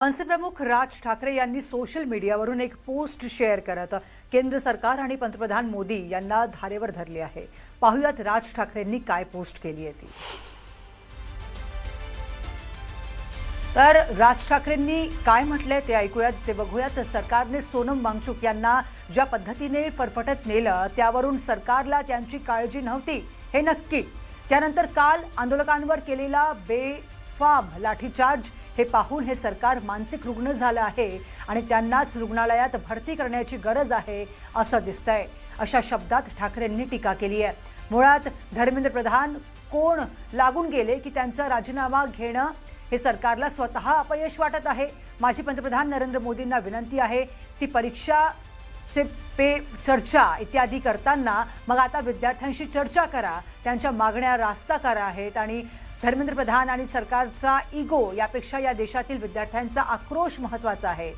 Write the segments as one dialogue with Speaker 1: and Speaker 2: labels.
Speaker 1: मनसे प्रमुख राज ठाकरे यांनी सोशल मीडियावरून एक पोस्ट शेअर करत केंद्र सरकार आणि पंतप्रधान मोदी यांना धारेवर धरले आहे। पाहुयात राज ठाकरेंनी काय पोस्ट केली आहे ती। तर राज ठाकरेंनी काय म्हटलंय ते ऐकूयात, ते बघूयात। सरकारने सोनम वांगचुक यांना ज्या पद्धतीने फरफटत नेलं त्यावरून सरकारला त्यांची काळजी नव्हती हे नक्की। त्यानंतर काल आंदोलकांवर केलेला बेफाम लाठीचार्ज हे पाहून हे सरकार मानसिक रुग्ण झालं आहे आणि त्यांनाच रुग्णालयात भरती करण्याची गरज आहे असं दिसतंय। अशा शब्दात ठाकरेंनी टीका केली आहे। मुळात धर्मेंद्र प्रधान कोण लागून गेले की त्यांचा राजीनामा घेणं हे सरकारला स्वतः अपयश वाटत आहे। माजी पंतप्रधान नरेंद्र मोदींना विनंती आहे ती परीक्षा से पे चर्चा इत्यादी करताना मग आता विद्यार्थ्यांशी चर्चा करा, त्यांच्या मागण्या रास्ता करा आहेत आणि धर्मेंद्र प्रधान आणि सरकारचा इगो यापेक्षा या देशातील विद्यार्थ्यांचा आक्रोश महत्त्वाचा आहे।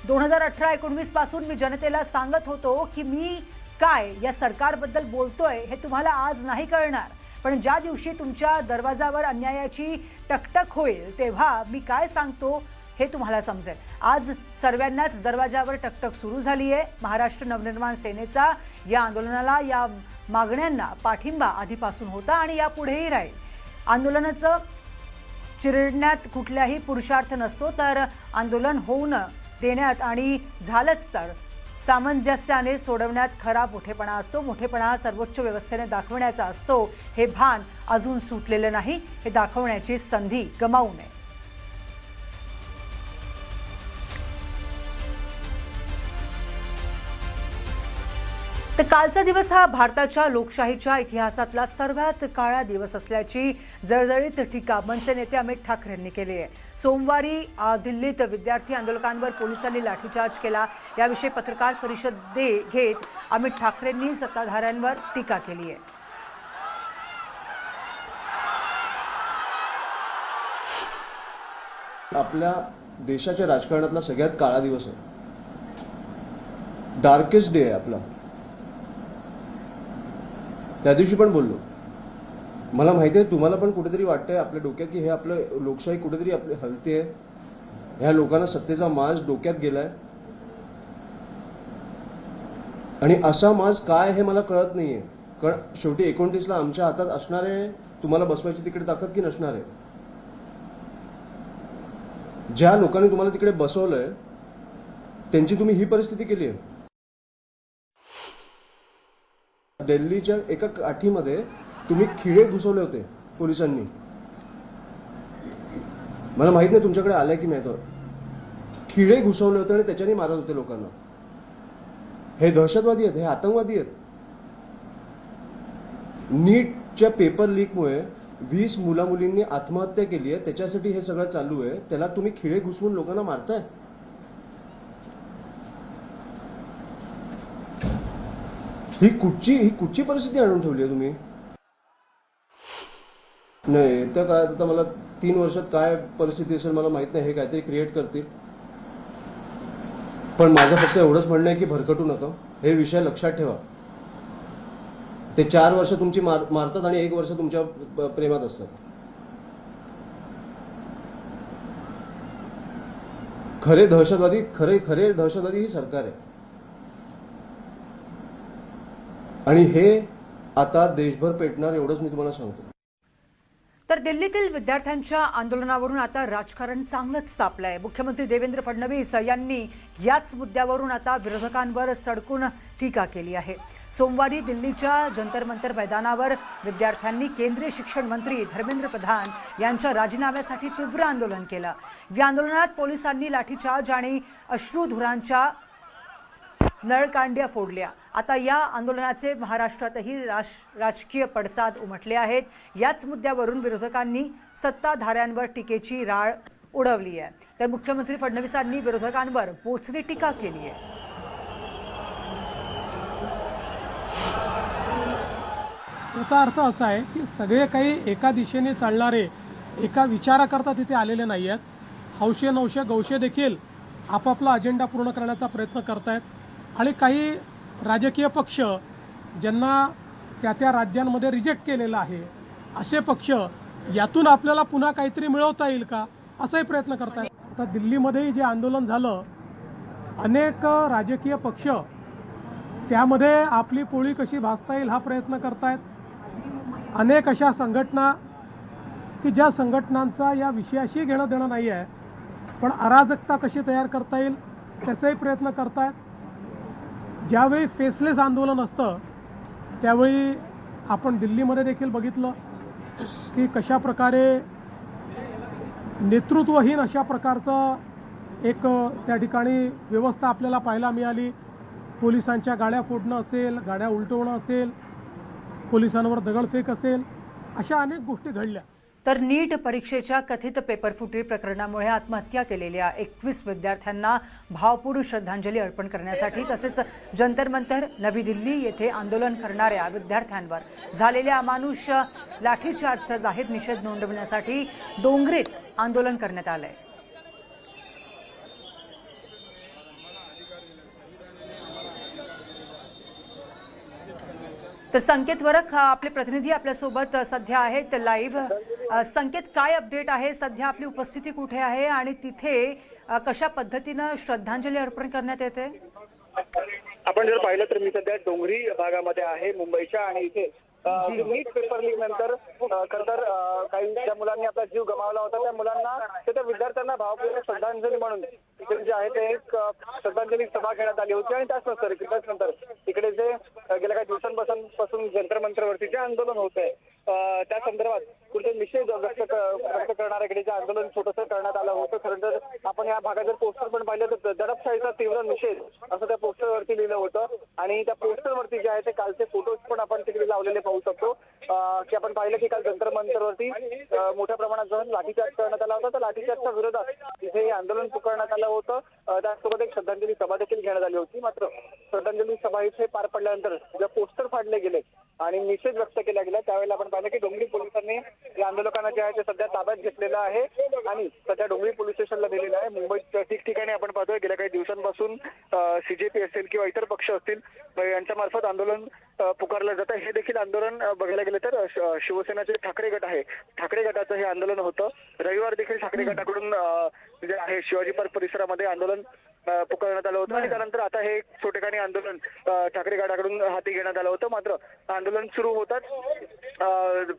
Speaker 1: 2018-19 पासून मी जनतेला सांगत होतो की मी काय या सरकारबद्दल बोलतोय हे तुम्हाला आज नाही कळणार, पण ज्या दिवशी तुमच्या दरवाजावर अन्यायाची टकटक होईल तेव्हा मी काय सांगतो हे तुम्हाला समजेल। आज सर्वांनाच दरवाजावर टकटक सुरू झाली आहे। महाराष्ट्र नवनिर्माण सेनेचा या आंदोलनाला, या मागण्यांना पाठिंबा आधीपासून होता आणि यापुढेही राहील। आंदोलनाचं चिरडण्यात कुठलाही पुरुषार्थ नसतो, तर आंदोलन होऊन देण्यात आणि झालंच तर सामंजस्याने सोडवण्यात खरा मोठेपणा असतो। मोठेपणा सर्वोच्च व्यवस्थेने दाखवण्याचा असतो। हे भान अजून सुटलेलं नाही, हे दाखवण्याची संधी गमावू नये। तर कालचा दिवस हा भारताच्या लोकशाहीच्या इतिहासातला सर्वात काळा दिवस असल्याची जळजळीत टीका मनसे नेते अमित ठाकरेंनी केली आहे। सोमवारी दिल्लीत विद्यार्थी आंदोलकांवर पोलिसांनी लाठीचार्ज केला। याविषयी पत्रकार परिषद घेत अमित ठाकरेंनी सत्ताधाऱ्यांवर टीका केली आहे।
Speaker 2: आपल्या देशाच्या राजकारणातला सगळ्यात काळा दिवस आहे, डार्केस्ट डे आहे आपला। त्या दिवशी पण बोललो, मला माहिती आहे तुम्हाला पण कुठेतरी वाटतंय आपल्या डोक्यात की हे आपलं लोकशाही कुठेतरी आपली हलते आहे, ह्या लोकांना सत्तेचा माज डोक्यात गेलाय आणि असा माज काय हे मला कळत नाहीये। कारण शेवटी 29ला आमच्या हातात असणार आहे तुम्हाला बसवायची तिकडे ताकद की नसणार आहे। ज्या लोकांनी तुम्हाला तिकडे बसवलंय त्यांची तुम्ही ही परिस्थिती केली आहे। दिल्लीच्या एका काठीमध्ये तुम्ही खिळे घुसवले होते पोलिसांनी, मला माहित नाही तुमच्याकडे आलाय की नाही, तो खिळे घुसवले होते आणि त्याच्याने मारत होते लोकांना। हे दहशतवादी आहेत, हे आतंकवादी आहेत। नीटच्या पेपर लीकमुळे 20 मुलामुलींनी आत्महत्या केली आहे, त्याच्यासाठी हे सगळं चालू आहे। त्याला तुम्ही खिळे घुसवून लोकांना मारताय। ही कुठची परिस्थिती आणून ठेवली आहे तुम्ही? नाही, त्या काळात आता मला 3 वर्षात काय परिस्थिती असेल मला माहित नाही, हे काहीतरी क्रिएट करतील। पण माझं फक्त एवढंच म्हणणं आहे की भरकटू नका, हे विषय लक्षात ठेवा। ते 4 वर्ष तुमची मारतात आणि 1 वर्ष तुमच्या प्रेमात असतात। खरे दहशतवादी ही सरकार आहे आणि हे आता देशभर पेटणार, एवढंच मी तुम्हाला सांगतो।
Speaker 1: तर दिल्लीतील विद्यार्थ्यांच्या आंदोलनावरून आता राजकारण चांगलंच तापलंय। मुख्यमंत्री देवेंद्र फडणवीस यांनी याच मुद्द्यावरून आता विरोधकांवर सडकून टीका केली आहे। सोमवारी दिल्लीच्या जंतर मंतर मैदानावर विद्यार्थ्यांनी केंद्रीय शिक्षण मंत्री धर्मेंद्र प्रधान यांच्या राजीनाम्यासाठी तीव्र आंदोलन केलं। या आंदोलनात पोलिसांनी लाठीचार्ज आणि अश्रुधुरांच्या नळकांड्या फोडल्या। आता या आंदोलनाचे महाराष्ट्रातही राजकीय पडसाद उमटले आहेत। याच मुद्द्यावरून विरोधकांनी सत्ताधाऱ्यांवर टीकेची राळ उडवली आहे। तर मुख्यमंत्री फडणवीसांनी विरोधकांवर बोचरी टीका केली आहे।
Speaker 3: याचा अर्थ असा आहे की सगळे काही एका दिशेने चालणारे, एका विचाराकरता तिथे आलेले नाही आहेत। हौशे नवशे गौशे देखील आपापला अजेंडा पूर्ण करण्याचा प्रयत्न करतायत आणि काही राजकीय पक्ष ज्यांना त्या राज्यांमध्ये रिजेक्ट केलेलं आहे असे पक्ष यातून आपल्याला पुन्हा काहीतरी मिळवता येईल का असाही प्रयत्न करतायत। आता दिल्लीमध्ये जे आंदोलन झालं, अनेक राजकीय पक्ष त्यामध्ये आपली पोळी कशी भाजता येईल हा प्रयत्न करतायत. अनेक अशा संघटना की ज्या संघटनांचा या विषयाशी घेणं देणं नाही आहे, पण अराजकता कशी तयार करता येईल त्याचाही प्रयत्न करतायत. ज्यावेळी फेसलेस आंदोलन असतं त्यावेळी आपण दिल्लीमध्ये देखील बघितलं की कशा प्रकारे नेतृत्वहीन अशा प्रकारचं एक त्या ठिकाणी व्यवस्था आपल्याला पाहायला मिळाली. पोलिसांच्या गाड्या फोडणं असेल, गाड्या उलटवणं असेल, पोलिसांवर दगडफेक असेल, अशा अनेक गोष्टी घडल्या.
Speaker 1: तर नीट परीक्षेच्या कथित पेपरफुटी प्रकरणामुळे आत्महत्या केलेल्या 21 विद्यार्थ्यांना भावपूर्ण श्रद्धांजली अर्पण करण्यासाठी तसेच जंतर मंतर नवी दिल्ली येथे आंदोलन करणाऱ्या विद्यार्थ्यांवर झालेल्या अमानुष लाठीचार्जचा जाहीर निषेध नोंदवण्यासाठी डोंगरीत आंदोलन करण्यात आलंय. तर संकेत वरक आपले प्रतिनिधी आपल्यासोबत सध्या आहेत लाईव्ह. संकेत, काय अपडेट आहे सध्या? आपली उपस्थिती कुठे आहे आणि तिथे कशा पद्धतीनं श्रद्धांजली अर्पण करण्यात येते?
Speaker 4: आपण जर पाहिलं तर मी सध्या डोंगरी भागामध्ये आहे मुंबईच्या, आणि इथे नीट पेपर लीक नंतर खरं तर काही ज्या मुलांनी आपला जीव गमावला होता त्या मुलांना, त्या विद्यार्थ्यांना भावपूर्ण श्रद्धांजली म्हणून इथे जे आहे ते एक श्रद्धांजली सभा घेण्यात आली होती. आणि त्याचनंतर इकडे जे गेल्या काही दिवसांपासून जंतर मंतरवरती जे आंदोलन होत आहे त्या संदर्भात कुठे निषेध व्यक्त करणाऱ्या इकडे जे आंदोलन छोटंसं करण्यात आलं होतं. खरं तर आपण या भागात जर पोस्टर पण पाहिलं तर दडपशाहीचा तीव्र निषेध असं त्या पोस्टरवरती लिहिलं होतं. आणि त्या पोस्टरवरती जे आहे ते कालचे फोटोज पण आपण तिकडे लावलेले पाहू शकतो की आपण पाहिलं की काल जंतर मंतरवरती मोठ्या प्रमाणात जो लाठीचार्ज करण्यात आला होता. त्या लाठीचार्जच्या विरोधात इथे आंदोलन पुकारण्यात आलं होतं. त्याचसोबत एक श्रद्धांजली सभा देखील घेण्यात आली होती. मात्र श्रद्धांजली सभा इथे पार पडल्यानंतर जे पोस्टर फाडले गेले आणि निषेध व्यक्त केला गेला त्यावेळेला आपण पाहिलं की डोंगरी पोलिसांनी या आंदोलकांना जे आहे ते सध्या ताब्यात घेतलेलं आहे आणि सध्या डोंगरी पोलीस स्टेशनला दिलेलं आहे. मुंबईत ठिकठिकाणी आपण पाहतोय गेल्या काही दिवसांपासून सीजेपी असेल किंवा इतर पक्ष असतील यांच्या मार्फत आंदोलन पुकारलं जातं. हे देखील आंदोलन बघायला गेलं तर शिवसेनेचे ठाकरे गट आहे, ठाकरे गटाचं हे आंदोलन होतं. रविवार देखील ठाकरे गटाकडून जे आहे शिवाजी पार्क परिसरामध्ये आंदोलन पुकारण्यात आलं होतं आणि त्यानंतर आता हे ठिकाणी आंदोलन ठाकरे गटाकडून हाती घेण्यात आलं होतं. मात्र आंदोलन सुरू होताच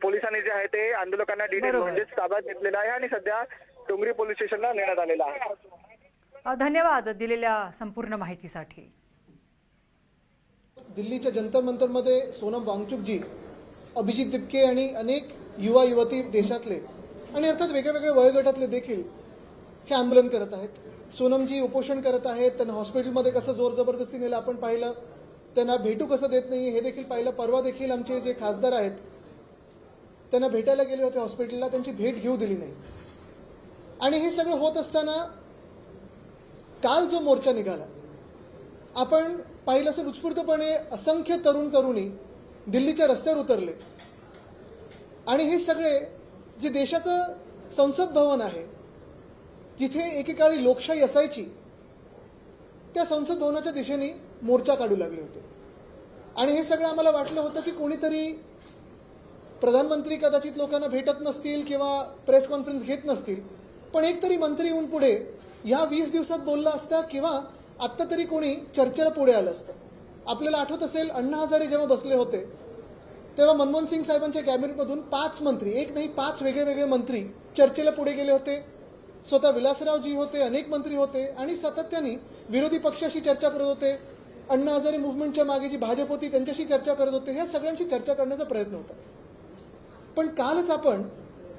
Speaker 4: पोलिसांनी जे आहे ते आंदोलकांना डिटेल म्हणजेच ताब्यात घेतलेलं आहे आणि सध्या डोंगरी पोलीस स्टेशनला नेण्यात आलेलं आहे.
Speaker 1: धन्यवाद दिलेल्या संपूर्ण माहितीसाठी.
Speaker 5: दिल्लीच्या जंतर मंतरमध्ये सोनम वांगचुकजी, अभिजित दिपके आणि अनेक युवा युवती देशातले आणि अर्थात वेगळ्या वयोगटातले देखील हे आंदोलन करत आहेत. सोनमजी उपोषण करत आहेत. त्यांना हॉस्पिटलमध्ये कसं जोर जबरदस्ती नेलं आपण पाहिलं, त्यांना भेटू कसं देत नाही हे देखील पाहिलं. परवा देखील आमचे जे खासदार आहेत त्यांना भेटायला गेले होते हॉस्पिटलला, त्यांची भेट घेऊ दिली नाही. आणि हे सगळं होत असताना काल जो मोर्चा निघाला आपण पाहिलं असं उत्स्फूर्तपणे असंख्य तरुणी दिल्लीच्या रस्त्यावर उतरले आणि हे सगळे जे देशाचं संसद भवन आहे जिथे एकेकाळी लोकशाही असायची त्या संसद भवनाच्या दिशेने मोर्चा काढू लागले होते. आणि हे सगळं आम्हाला वाटलं होतं की कोणीतरी प्रधानमंत्री कदाचित लोकांना भेटत नसतील किंवा प्रेस कॉन्फरन्स घेत नसतील, पण एक तरी मंत्री येऊन पुढे या 20 दिवसात बोलला असता किंवा आत्ता तरी कोणी चर्चेला पुढे आलं असतं. आपल्याला आठवत असेल अण्णा हजारे जेव्हा बसले होते तेव्हा मनमोहन सिंग साहेबांच्या कॅबिनेटमधून 5 मंत्री, एक नाही 5 वेगळे मंत्री चर्चेला पुढे गेले होते. स्वतः विलासरावजी होते, अनेक मंत्री होते आणि सातत्याने विरोधी पक्षाशी चर्चा करत होते. अण्णा हजारे मुव्हमेंटच्या मागे जी भाजप होती त्यांच्याशी चर्चा करत होते. ह्या सगळ्यांशी चर्चा करण्याचा प्रयत्न होता. पण कालच आपण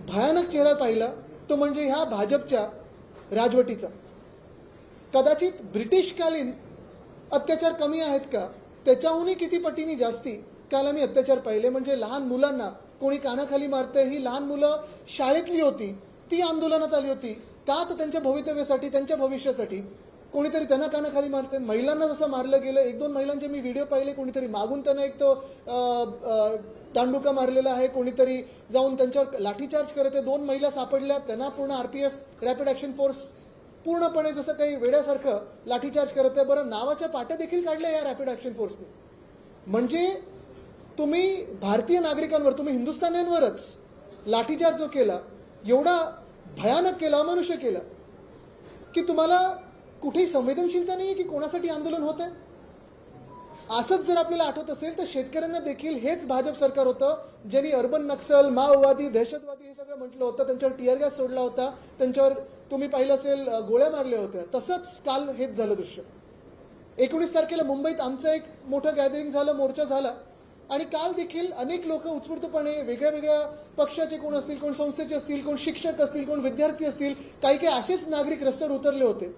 Speaker 5: भयानक चेहरा पाहिला, तो म्हणजे ह्या भाजपच्या राजवटीचा. कदाचित ब्रिटिशकालीन अत्याचार कमी आहेत का, त्याच्याहूनही किती पटीने जास्ती काल आम्ही अत्याचार पाहिले. म्हणजे लहान मुलांना कोणी कानाखाली मारतंय, ही लहान मुलं शाळेतली होती, ती आंदोलनात आली होती का, तर त्यांच्या भवितव्यासाठी, त्यांच्या भविष्यासाठी. कोणीतरी त्यांना कानाखाली मारतंय. महिलांना जसं मारलं गेलं, 1-2 महिलांचे मी व्हिडिओ पाहिले, कोणीतरी मागून त्यांना एक तो दांडुका मारलेला आहे, कोणीतरी जाऊन त्यांच्यावर लाठीचार्ज करत आहे. 2 महिला सापडल्या, त्यांना पूर्ण आरपीएफ रॅपिड ऍक्शन फोर्स पूर्णपणे जसं काही वेड्यासारखं लाठीचार्ज करत आहे. बरं, नावाच्या पाट्या देखील काढल्या या रॅपिड ऍक्शन फोर्सने. म्हणजे तुम्ही भारतीय नागरिकांवर, तुम्ही हिंदुस्थान्यांवरच लाठीचार्ज जो केला, एवढा भयानक केला, अमानुष्य केला. की तुम्हाला कुठेही संवेदनशीलता नाही आहे की कोणासाठी आंदोलन होत आहे? असंच जर आपल्याला आठवत असेल तर शेतकऱ्यांना देखील हेच भाजप सरकार होतं ज्यांनी अर्बन नक्सल, माओवादी, दहशतवादी हे सगळं म्हटलं होतं, त्यांच्यावर टीयर गॅस सोडला होता, त्यांच्यावर तुम्ही पाहिलं असेल गोळ्या मारल्या होत्या. तसंच काल हेच झालं दृश्य. 19 तारखेला मुंबईत आमचं एक मोठं गॅदरिंग झालं, मोर्चा झाला आणि काल देखील अनेक लोक उत्स्फूर्तपणे वेगळ्या वेगळ्या पक्षाचे कोण असतील, कोण संस्थेचे असतील, कोण शिक्षक असतील, कोण विद्यार्थी असतील, काही काही असेच नागरिक रस्त्यावर उतरले होते.